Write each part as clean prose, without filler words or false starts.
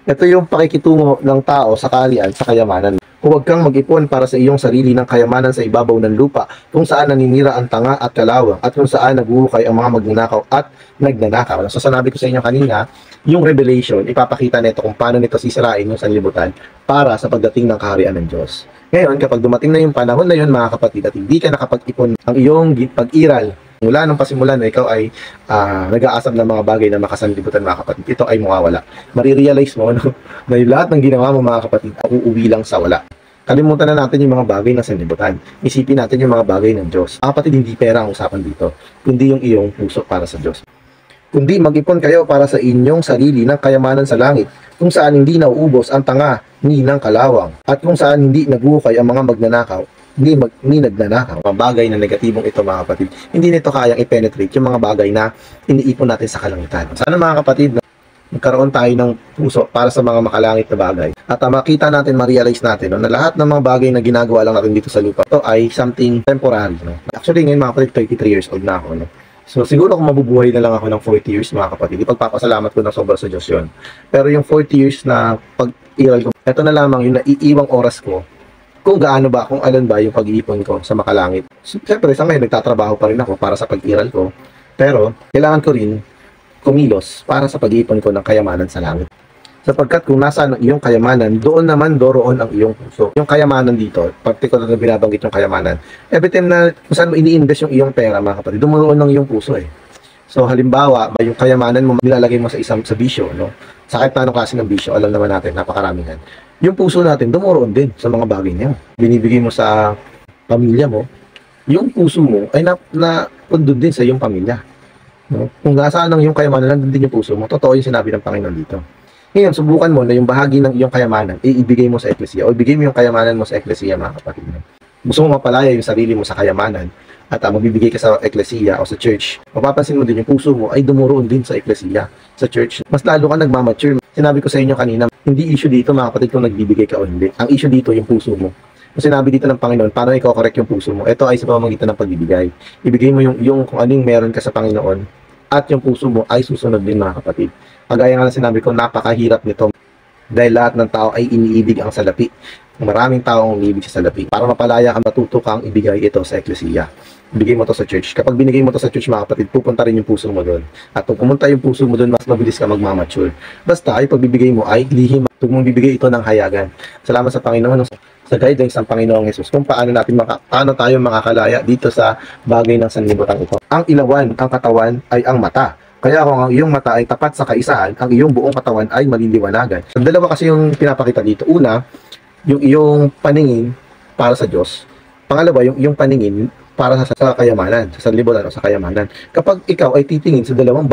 Ito yung pakikitungo ng tao sa kaharian sa kayamanan. Huwag kang mag-ipon para sa iyong sarili ng kayamanan sa ibabaw ng lupa, kung saan naninira ang tanga at kalawang, at kung saan naghuhukay ang mga magnanakaw at nagnanakaw. So, sinabi ko sa inyo kanina, yung Revelation, ipapakita nito kung paano nito sisirain yung sanlibutan para sa pagdating ng kaharian ng Diyos. Ngayon, kapag dumating na yung panahon na yun, mga kapatid, at hindi ka nakapag-ipon ang iyong pag-iral, mula nung pasimulan na ikaw ay nag-aasam ng mga bagay na makasanlibutan, mga kapatid, ito ay mawawala. Marirealize mo no, na yung lahat ng ginawa mo, mga kapatid, uuwi lang sa wala. Kalimutan na natin yung mga bagay ng sanlibutan. Isipin natin yung mga bagay ng Diyos. Mga kapatid, hindi pera ang usapan dito, kundi yung iyong puso para sa Diyos. Kundi mag-ipon kayo para sa inyong sarili ng kayamanan sa langit, kung saan hindi nauubos ang tanga ni ng kalawang, at kung saan hindi naguhukay ang mga magnanakaw, ni nagnanakaw. Mga bagay na negatibong ito, mga kapatid, hindi nito kayang i-penetrate yung mga bagay na iniipon natin sa kalangitan. Sana, mga kapatid, magkaroon tayo ng puso para sa mga makalangit na bagay. At makita natin, ma-realize natin na lahat ng mga bagay na ginagawa lang natin dito sa lupa, ito ay something temporary. No? Actually, ngayon, mga kapatid, 33 years old na ako. No? So, siguro kung mabubuhay na lang ako ng 40 years, mga kapatid, ipagpapasalamat ko ng sobra sa Diyos yun. Pero yung 40 years na pag-iral ko, ito na lamang yung naiiwang oras ko kung gaano ba, kung alan ba yung pag-iipon ko sa makalangit. So, siyempre, sa ngayon, nagtatrabaho pa rin ako para sa pag-iral ko. Pero, kailangan ko rin kumilos para sa pag-iipon ko ng kayamanan sa langit. Sapagkat kung nasaan ang iyong kayamanan, doon naman doroon ang iyong puso. Yung kayamanan dito, particular na binabanggit yung kayamanan, every time na kung saan mo ini-invest yung iyong pera, mga kapatid, dumuroon ng iyong puso eh. So, halimbawa, yung kayamanan mo, nilalagay mo sa isang sa bisyo, no? Sa kahit paano klase ng bisyo, alam naman natin, napakaramihan. Yung puso natin, dumuroon din sa mga bagay niya. Binibigay mo sa pamilya mo, yung puso mo ay napundod din sa iyong pamilya. No? Kung nasaan ang iyong kayamanan, nandun din yung puso mo. Totoo yung sinabi ng Panginoon dito. Ngayon, subukan mo na yung bahagi ng iyong kayamanan, ibigay mo sa eklesiya, o ibigay mo yung kayamanan mo sa eklesiya, mga kapatid. Gusto mo mapalaya yung sarili mo sa kayamanan, at magbibigay ka sa eklesiya o sa church, mapapansin mo din yung puso mo ay dumuroon din sa eklesiya, sa church. Mas lalo ka nagmamature. Sinabi ko sa inyo kanina, hindi issue dito, mga kapatid, kung nagbibigay ka o hindi. Ang issue dito, yung puso mo. Kung sinabi dito ng Panginoon, paano i-correct yung puso mo? Ito ay sa pamamagitan ng pagbibigay. Ibigay mo yung kung anong meron ka sa Panginoon, at yung puso mo ay susunod din, mga kapatid. Kagaya nga na sinabi ko, napakahirap nito. Dahil lahat ng tao ay iniibig ang salapi. Maraming tao ang iniibig sa salapi. Para mapalaya ka, matuto kang ibigay ito sa eklesiya. Ibigay mo to sa church. Kapag binigay mo to sa church, mga kapatid, pupunta rin yung puso mo doon. At kung pumunta yung puso mo doon, mas mabilis ka magmamature. Basta ay pagbibigay mo ay lihim. Huwag mong bibigay ito ng hayagan. Salamat sa Panginoon, sa guidance ng Panginoong Hesus, kung paano tayo makakalaya dito sa bagay ng sanlibutan ito. Ang ilawan, ang katawan ay ang mata. Kaya kung ang iyong mata ay tapat sa kaisahan, ang iyong buong katawan ay maliliwanagan. Ang dalawa kasi yung pinapakita dito. Una, yung iyong paningin para sa Diyos. Pangalawa, yung iyong paningin para sa kayamanan, sa sanlibutan o sa kayamanan. Kapag ikaw ay titingin sa dalawang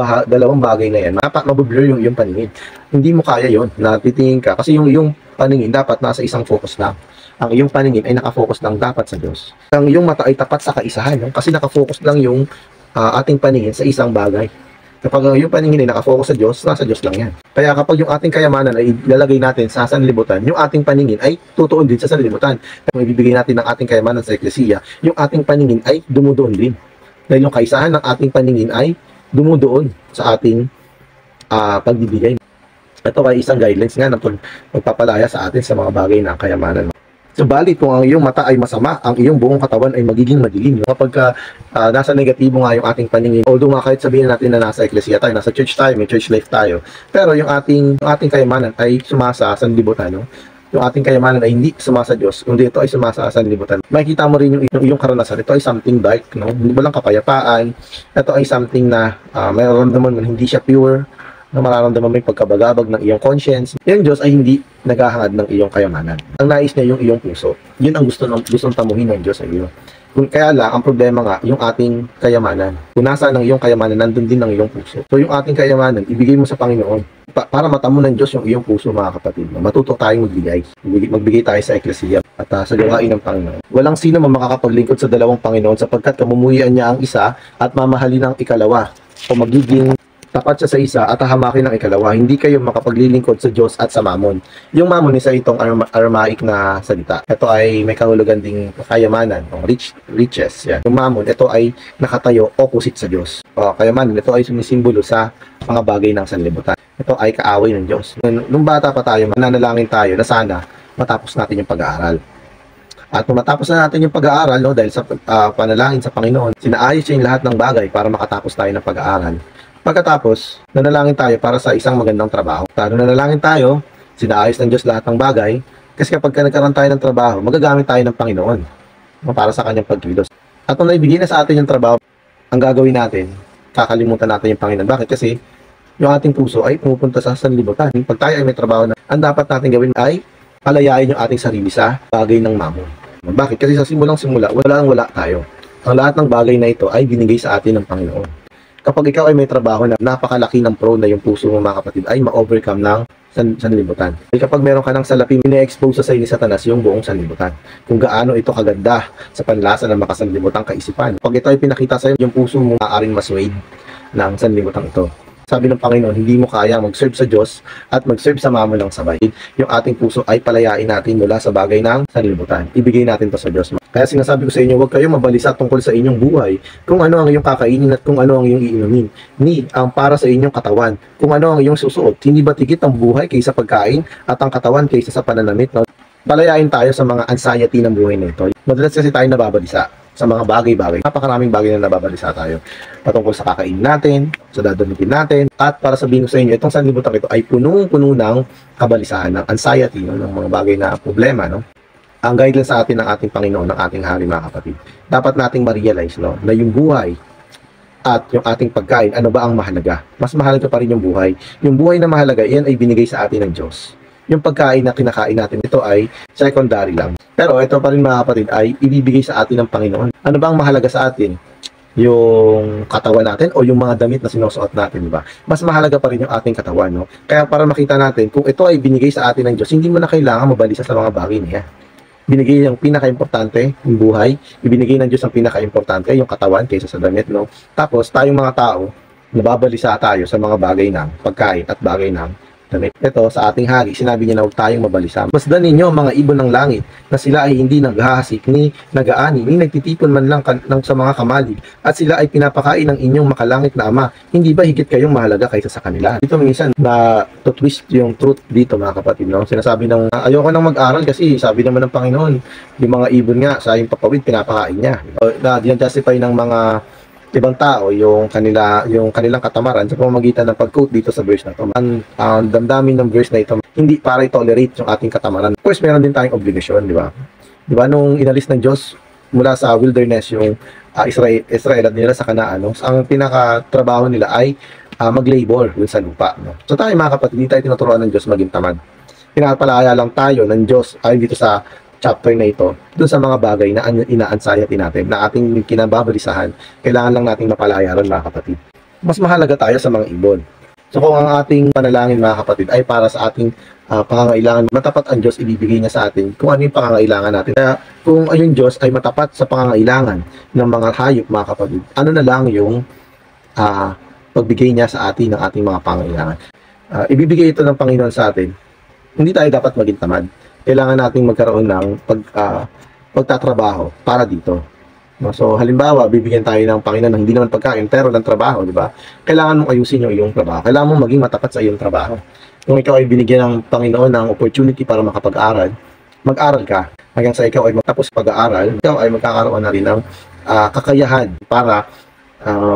bagay na yan, mabublur yung iyong paningin. Hindi mo kaya yon na titingin ka kasi yung iyong paningin dapat nasa isang focus lang. Ang iyong paningin ay nakafocus lang dapat sa Diyos. Ang iyong mata ay tapat sa kaisahan, no? Kasi nakafocus lang yung ating paningin sa isang bagay. Kapag yung paningin ay nakafocus sa Diyos, nasa Diyos lang yan. Kaya kapag yung ating kayamanan ay ilalagay natin sa sanlibutan, yung ating paningin ay tutuon din sa sanlibutan. Kung ibibigay natin ng ating kayamanan sa eklesiya, yung ating paningin ay dumudoon din. Dahil yung kaisahan ng ating paningin ay dumudoon sa ating pagbibigay. Ito ay isang guidelines nga ng pagpapalaya sa atin sa mga bagay na kayamanan. Subalit kung ang iyong mata ay masama, ang iyong buong katawan ay magiging madilim. Kapag nasa negatibo nga yung ating paningin, although nga kahit sabihin natin na nasa eklesiya tayo, nasa church tayo, may church life tayo, pero yung ating kayamanan ay sumasa sa sanlibutan, no? Yung ating kayamanan ay hindi sumasa Diyos, kundi ito ay sumasa sa sanlibutan. Makikita mo rin yung karanasan, ito ay something dark, no? Walang kapayapaan, ito ay something na mayroon naman hindi siya pure, na mararamdaman mo yung pagkabagabag ng iyong conscience. Yung Diyos ay hindi naghahangad ng iyong kayamanan. Ang nais niya yung iyong puso. Yun ang gustong tamuhin ng Diyos sa iyo. Kaya lang, ang problema nga, yung ating kayamanan. Kung nasaan ang iyong kayamanan, nandun din ang iyong puso. So yung ating kayamanan, ibigay mo sa Panginoon. Para matamo ng Diyos yung iyong puso, mga kapatid. Matuto tayong magbigay. Magbigay tayo sa eklesiya at sa gawain ng Panginoon. Walang sino man makakapaglingkod sa dalawang Panginoon sapagkat kamumuhian niya ang isa at mamahalin ang ikalawa. O magiging tapat siya sa isa at hahamakin ng ikalawa. Hindi kayo makapaglilingkod sa Diyos at sa Mammon. Yung Mammon isa itong Aramaic na salita. Ito ay may kahulugan ding kayamanan, riches. Yan. Yung Mammon, ito ay nakatayo opposite sa Diyos. Kayamanan, ito ay sumisimbolo sa mga bagay ng sanlibutan. ito ay kaaway ng Diyos. Nung bata pa tayo, mananalangin tayo na sana matapos natin yung pag-aaral. At kung matapos na natin yung pag-aaral, no, dahil sa panalangin sa Panginoon, sinaayos niya yung lahat ng bagay para makatapos tayo ng pag-aaral. Pagkatapos, nanalangin tayo para sa isang magandang trabaho. Pero nanalangin tayo, sinaayos ng Diyos lahat ng bagay, kasi kapag nagkaroon tayo ng trabaho, magagamit tayo ng Panginoon, no, para sa kanyang pagkilos. At kung naibigay na sa atin yung trabaho, ang gagawin natin, kakalimutan natin yung Panginoon. Bakit? Kasi yung ating puso ay pumupunta sa sanlibutan. Pag tayo ay may trabaho na, ang dapat natin gawin ay palayain yung ating sarili sa bagay ng mamon. Bakit? Kasi sa simulang-simula, wala tayo. Ang lahat ng bagay na ito ay binigay sa atin ng Panginoon. Kapag ikaw ay may trabaho na napakalaki ng prone na yung puso mo, mga kapatid, ay ma-overcome ng sanlibutan. Kapag meron ka ng salapi, ina-expose sa iyo ni Satanas yung buong sanlibutan. Kung gaano ito kaganda sa panlasa ng makasanlibutang kaisipan. Pag ito ay pinakita sa iyo, yung puso mo maaaring maswade ng sanlibutang ito. Sabi ng Panginoon, hindi mo kaya mag-serve sa Diyos at mag-serve sa mamon ng sabay. Yung ating puso ay palayain natin mula sa bagay ng sanlibutan. Ibigay natin to sa Diyos. Kaya sinasabi ko sa inyo, huwag kayong mabalisa tungkol sa inyong buhay, kung ano ang iyong kakainin at kung ano ang iyong iinumin. Ni ang para sa inyong katawan, kung ano ang iyong susuot. Hindi ba tigit ang buhay kaysa pagkain at ang katawan kaysa sa pananamit? No? Palayain tayo sa mga anxiety ng buhay na ito. Madalas kasi tayo nababalisa sa mga bagay-bagay. Napakaraming bagay na nababalisa tayo. Patungkol sa kakainin natin, sa dadamitin natin, at para sabihin ko sa inyo, itong sanlibutan ito ay punong-puno ng kabalisahan, ng anxiety, no? Ng mga bagay na problema. No? Ang guide lang sa atin ng ating Panginoon, ng ating Hari, mga kapatid. Dapat nating ma-realize, no, na yung buhay at yung ating pagkain, ano ba ang mahalaga? Mas mahalaga pa rin yung buhay. Yung buhay na mahalaga, yan ay binigay sa atin ng Diyos. Yung pagkain na kinakain natin, ito ay secondary lang. Pero ito pa rin, mga kapatid, ay ibibigay sa atin ng Panginoon. Ano ba ang mahalaga sa atin? Yung katawan natin o yung mga damit na sinusuot natin, di ba? Mas mahalaga pa rin yung ating katawan, no? Kaya para makita natin, kung ito ay binigay sa atin ng Diyos, hindi mo na kailangan mabalisa sa mga bagay niya. Binigay yung pinaka-importante, yung buhay. Ibinigay ng Diyos ang pinaka-importante, yung katawan kaysa sa damit, no? Tapos, tayong mga tao, nababalisa tayo sa mga bagay ng pagkain at bagay ng damit. Ito, sa ating hari, sinabi niya na huwag tayong mabalisa. Masdan ninyo ang mga ibon ng langit, na sila ay hindi naghahasik, ni nagaani, ni nagtitipon man lang sa mga kamalig, at sila ay pinapakain ng inyong makalangit na Ama. Hindi ba higit kayong mahalaga kaysa sa kanila? Dito minsan na to twist yung truth dito, mga kapatid, no? Sinasabi ng ayoko nang mag-aral kasi sabi naman ng Panginoon, yung mga ibon nga sa yung papawid pinapakain niya. Na justify ng mga ibang tao yung kanilang katamaran sa pamamagitan ng pag-quote dito sa verse na ito. Ang damdamin ng verse na ito, hindi para i-tolerate yung ating katamaran. Of course, meron din tayong obligasyon, di ba? Di ba, nung inalis ng Diyos mula sa wilderness yung Israel at nila sa Kanaan, no? Ang pinakatrabaho nila ay mag-labor sa lupa. No? So tayo, mga kapatid, hindi tayo tinuturuan ng Diyos maging tamad. Pinapalaya lang tayo ng Diyos ay dito sa chapter na ito, dun sa mga bagay na ina-anxiety natin, na ating kinababalisahan, kailangan lang nating mapalaya ron, mga kapatid. Mas mahalaga tayo sa mga ibon. So kung ang ating panalangin, mga kapatid, ay para sa ating pangangailangan, matapat ang Diyos, ibibigay niya sa atin kung ano yung pangangailangan natin. Kaya kung yung Diyos ay matapat sa pangangailangan ng mga hayop, mga kapatid, ano na lang yung pagbigay niya sa atin ng ating mga pangangailangan. Ibibigay ito ng Panginoon sa atin. Hindi tayo dapat maging tamad. Kailangan nating magkaroon ng pagtatrabaho para dito. So, halimbawa, bibigyan tayo ng Panginoon ng hindi naman pagkain, pero ng trabaho, di ba? Kailangan mong ayusin yung iyong trabaho. Kailangan mong maging matapat sa iyong trabaho. Kung ikaw ay binigyan ng Panginoon ng opportunity para makapag-aral, mag-aral ka. Hanggang sa ikaw ay matapos pag-aaral, ikaw ay magkakaroon na rin ng kakayahan para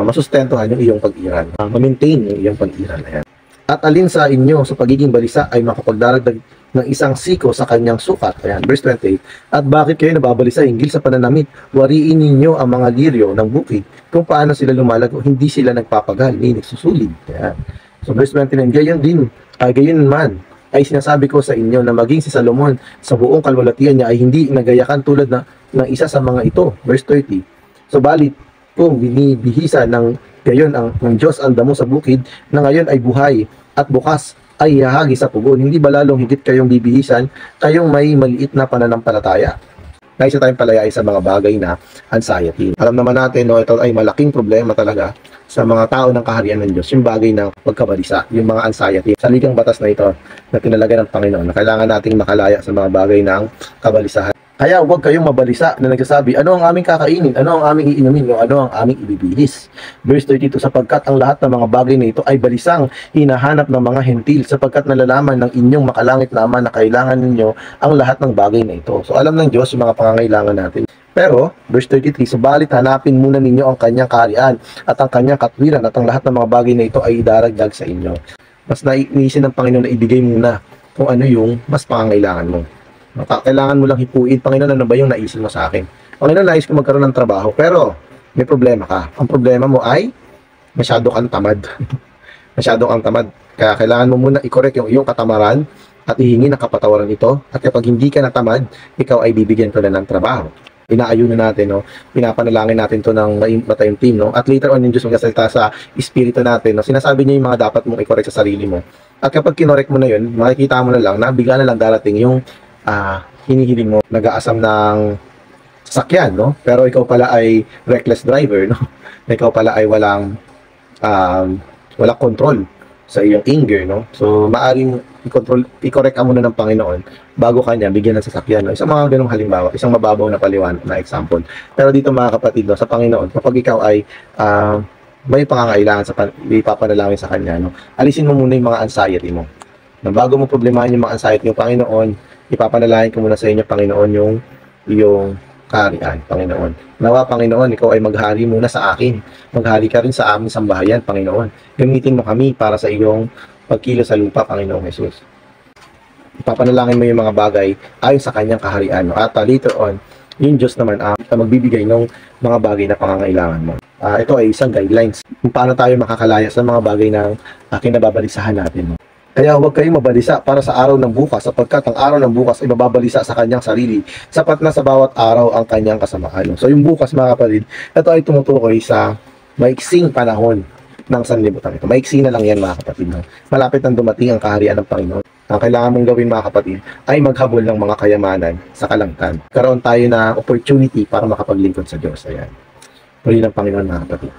masustentuhan yung iyong pag-iral. Ma-maintain yung iyong pag-iral. Ayan. At alin sa inyo sa pagiging balisa ay makapagdaragdag ng isang siko sa kanyang sukat. Ayan, verse 28. At bakit kayo nababalisa hinggil sa pananamit? Wariin ninyo ang mga liryo ng bukid. Kung paano sila lumalago, hindi sila nagpapagal, ni nagsusulid. Ayan. So verse 29, gayon man, ay sinasabi ko sa inyo na maging si Salomon sa buong kalwalatian niya ay hindi nagayakan tulad ng isa sa mga ito. Verse 30. So balit, kung binibihisa ng gayon ng Diyos ang damo sa bukid, na ngayon ay buhay at bukas ay ihahagi sa pugon, hindi ba lalong higit kayong bibihisan, kayong may maliit na pananampalataya? Naisa tayong palayain sa mga bagay na anxiety. Alam naman natin, no, ito ay malaking problema talaga sa mga tao ng kaharian ng Diyos, yung bagay ng pagkabalisa, yung mga anxiety. Sa ligang batas na ito, na tinalaga ng Panginoon, na kailangan nating makalaya sa mga bagay ng kabalisahan. Kaya huwag kayong mabalisa na nagsasabi, ano ang aming kakainin, ano ang aming iinumin, o ano ang aming ibibihis. Verse 32, sapagkat ang lahat ng mga bagay na ito ay balisang hinahanap ng mga hentil, sapagkat nalalaman ng inyong makalangit na Ama na kailangan ninyo ang lahat ng bagay na ito. So alam ng Diyos yung mga pangangailangan natin. Pero, verse 33, subalit hanapin muna ninyo ang kanyang kaharian at ang kanyang katwiran at ang lahat ng mga bagay na ito ay idaragdag sa inyo. Mas naiinisin ng Panginoon na ibigay muna kung ano yung mas pangangailangan mo. Kailangan mo lang hipuin, Panginoon, ano ba yung naisin mo sa akin? Panginoon, nais ko magkaroon ng trabaho, pero may problema ka. Ang problema mo ay masyado kang tamad. Masyado kang tamad. Kaya kailangan mo muna i-correct yung iyong katamaran at ihingi ng kapatawaran ito. At kapag hindi ka natamad, ikaw ay bibigyan ko na ng trabaho. Inaayunan natin, no? Pinapanalangin natin to ng matayong team, no? At later on, yung Diyos magkasalita sa espiritu natin, no? Sinasabi niya yung mga dapat mong i-correct sa sarili mo. At kapag kinorek mo na yun, makikita mo na lang na bigla na lang darating yung hinihiling mo, nag-aasam ng sasakyan, no? Pero ikaw pala ay reckless driver, no? Ikaw pala ay walang control sa iyong anger, no? So, maaring i-correct ka muna ng Panginoon bago kanya bigyan ng sasakyan, no? Isang mga ganung halimbawa, isang mababaw na paliwanag na example. Pero dito mga kapatid, no, sa Panginoon, kapag ikaw ay may pangangailangan ipapanalangin sa kanya, no? Alisin mo muna yung mga anxiety mo. Na bago mo problemahin yung mga anxiety yung Panginoon, ipapanalangin ko muna sa inyo, Panginoon, yung kaharian, Panginoon. Nawa, Panginoon, ikaw ay maghari muna sa akin. Maghari ka rin sa aming sambahayan, Panginoon. Gamitin mo kami para sa iyong pagkilo sa lupa, Panginoong Jesus. Ipapanalangin mo yung mga bagay ayon sa kanyang kaharian. No? At later on, yung Diyos naman magbibigay ng mga bagay na pangangailangan mo. Ito ay isang guidelines kung paano tayo makakalaya sa mga bagay na kinababalisahan natin. No? Kaya huwag kayong mabalisa para sa araw ng bukas, sapagkat ang araw ng bukas ay mababalisa sa kanyang sarili, sapat na sa bawat araw ang kanyang kasamaan. So yung bukas, mga kapatid, ito ay tumutukoy sa maiksing panahon ng sanlibutan ito. Maiksi na lang yan, mga kapatid. No? Malapit nang dumating ang kaharian ng Panginoon. Ang kailangan mong gawin, mga kapatid, ay maghabol ng mga kayamanan sa kalangtan. Karoon tayo na opportunity para makapaglingkod sa Diyos. Ayan. Muli ng Panginoon, mga kapatid.